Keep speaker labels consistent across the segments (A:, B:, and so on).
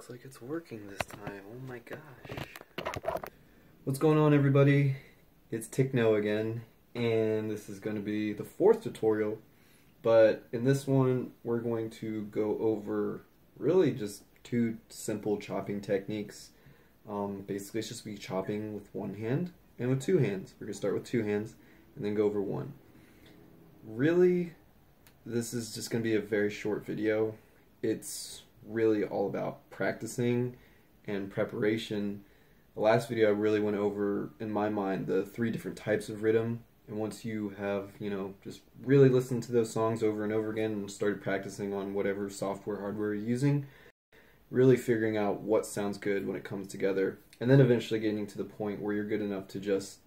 A: looks like it's working this time. Oh my gosh. What's going on, everybody? It's Tickno again, and this is going to be the fourth tutorial, but in this one we're going to go over really just two simple chopping techniques. Basically it's just be chopping with one hand and with two hands. We're going to start with two hands and then go over one. Really, this is just going to be a very short video. It's really all about practicing and preparation. The last video I really went over, in my mind, the three different types of riddim, and once you have, just really listened to those songs over and over again and started practicing on whatever software, hardware you're using, really figuring out what sounds good when it comes together, and then eventually getting to the point where you're good enough to just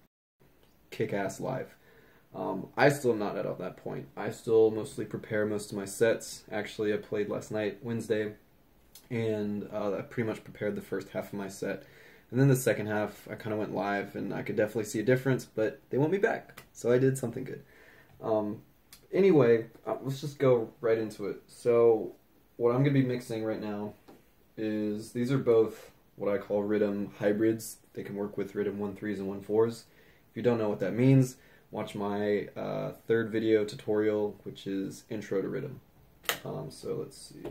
A: kick ass live. I still am not at that point. I still mostly prepare most of my sets. Actually, I played last night, Wednesday, and I pretty much prepared the first half of my set. And then the second half, I kind of went live, and I could definitely see a difference, but they want me back, so I did something good. Anyway, let's just go right into it. So, what I'm going to be mixing right now is, these are both what I call riddim hybrids. They can work with riddim 1.3s and 1.4s. If you don't know what that means, watch my third video tutorial, which is Intro to Riddim. So let's see.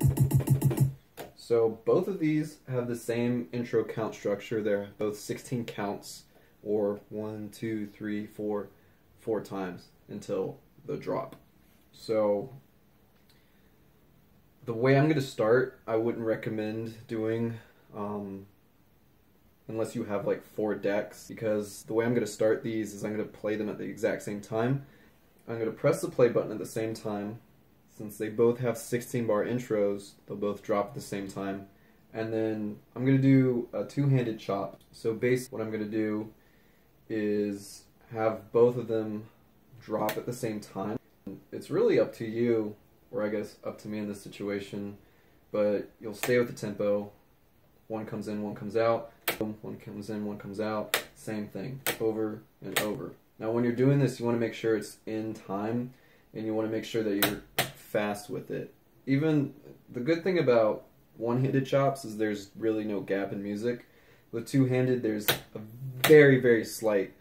A: So both of these have the same intro count structure. They're both 16 counts, or 1, 2, 3, 4, 4 times until the drop. So the way I'm going to start, I wouldn't recommend doing unless you have like 4 decks, because the way I'm going to start these is I'm going to play them at the exact same time. I'm going to press the play button at the same time. Since they both have 16 bar intros, they'll both drop at the same time. And then I'm going to do a two-handed chop. So basically what I'm going to do is have both of them drop at the same time. It's really up to you, or I guess up to me in this situation, but you'll stay with the tempo. One comes in, one comes out. One comes in, one comes out. Same thing, over and over. Now when you're doing this, you want to make sure it's in time, and you want to make sure that you're fast with it. Even the good thing about one-handed chops is there's really no gap in music. With two-handed, there's a very, very slight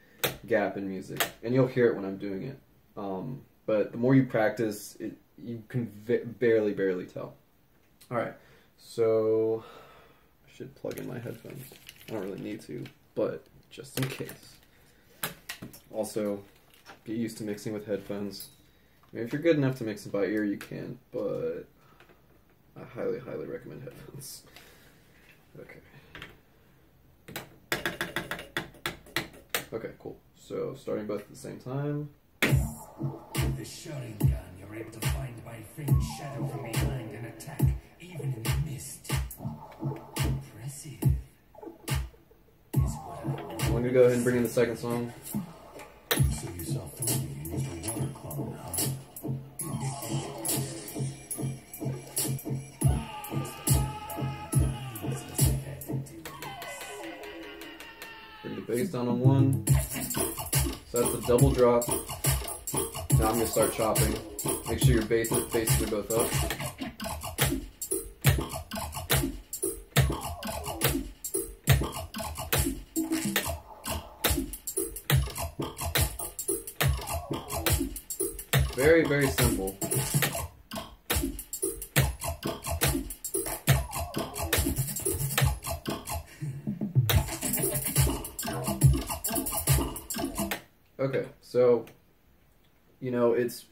A: gap in music, and you'll hear it when I'm doing it. But the more you practice, you can barely tell. Alright, so I should plug in my headphones. I don't really need to, but just in case. Also, get used to mixing with headphones. I mean, if you're good enough to mix it by ear, you can, but I highly recommend headphones. Okay, cool. So, starting both at the same time.
B: With the shotting gun, you're able to find my faint shadow from behind and attack, even in the mist. Impressive.
A: I'm going to go ahead and bring in the second song.
B: So you saw through me and used a water clone, huh?
A: Bring the bass down on one. So that's a double drop. Now I'm going to start chopping. Make sure your basses are both up. Very, very simple. Okay, so,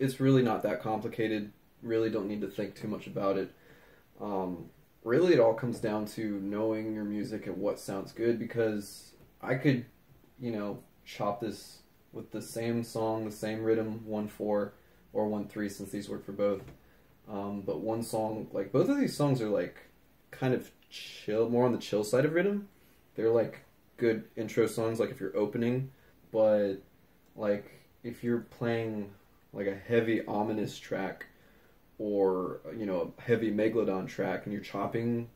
A: it's really not that complicated. Really don't need to think too much about it. Really it all comes down to knowing your music and what sounds good, because I could, chop this with the same song, the same riddim, 1.4 or 1.3, since these work for both. But one song, like both of these songs are like kind of chill, more on the chill side of riddim. They're like good intro songs, like if you're opening, but like if you're playing like a heavy ominous track, or a heavy megalodon track, and you're chopping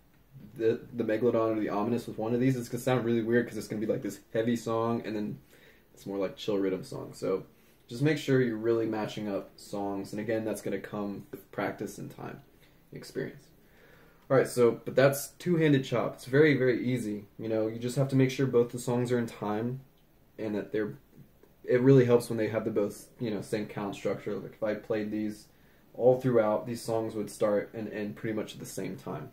A: the megalodon or the ominous with one of these, it's gonna sound really weird, because it's gonna be like this heavy song and then it's more like chill riddim song. So just make sure you're really matching up songs, and again, that's going to come with practice and time, experience. Alright, so, but that's two-handed chop. It's very, very easy. You know, you just have to make sure both the songs are in time and that they're, it really helps when they have the both, you know, same count structure. Like if I played these all throughout, these songs would start and end pretty much at the same time.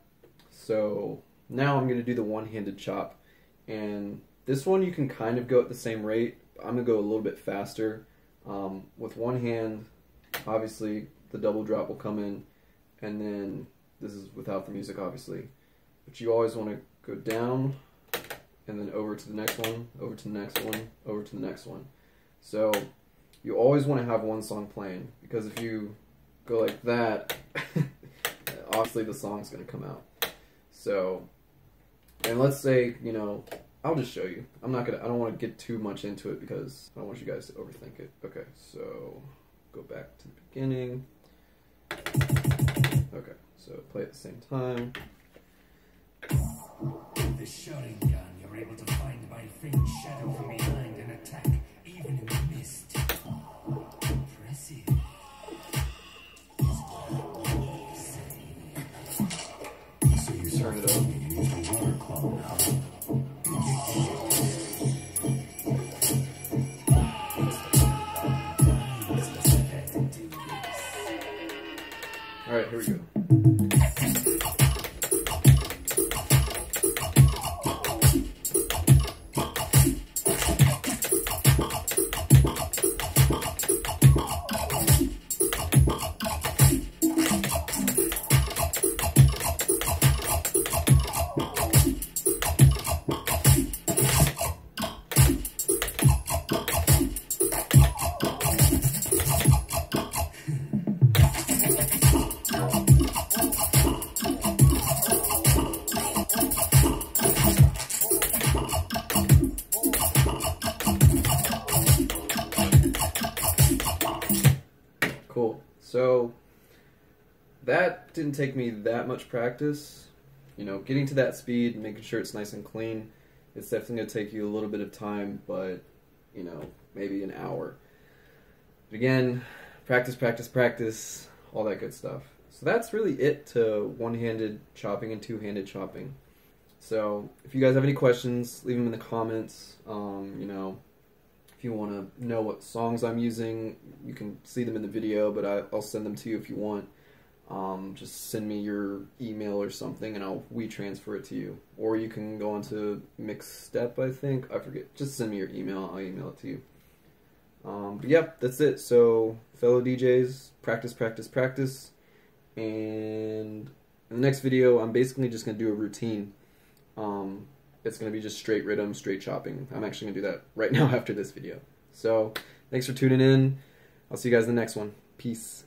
A: So now I'm going to do the one-handed chop. And this one you can kind of go at the same rate. I'm going to go a little bit faster. With one hand, obviously the double drop will come in, and then this is without the music obviously. But you always want to go down and then over to the next one, over to the next one, over to the next one. So you always want to have one song playing, because if you go like that, obviously the song's going to come out. So, and let's say, you know, I'll just show you. I don't want to get too much into it because I don't want you guys to overthink it. Okay, so go back to the beginning. Okay, so play at the same time.
B: With the shotting gun, you're able to find my faint shadow from behind and attack, even in the mist. Impressive.
A: So you turn it up. Alright, here we go. Cool. So that didn't take me that much practice. You know, getting to that speed and making sure it's nice and clean, it's definitely going to take you a little bit of time, but, you know, maybe an hour. But again, practice, practice, practice, all that good stuff. So that's really it to one-handed chopping and two-handed chopping. So if you guys have any questions, leave them in the comments. You know, if you want to know what songs I'm using, you can see them in the video, but I'll send them to you if you want. Just send me your email or something and I'll WeTransfer it to you. Or you can go onto Mixstep, I think. I forget. Just send me your email. I'll email it to you. But yeah, that's it. So, fellow DJs, practice, practice, practice. And in the next video, I'm basically just going to do a routine. It's going to be just straight riddim, straight chopping. I'm actually going to do that right now after this video. So, thanks for tuning in. I'll see you guys in the next one. Peace.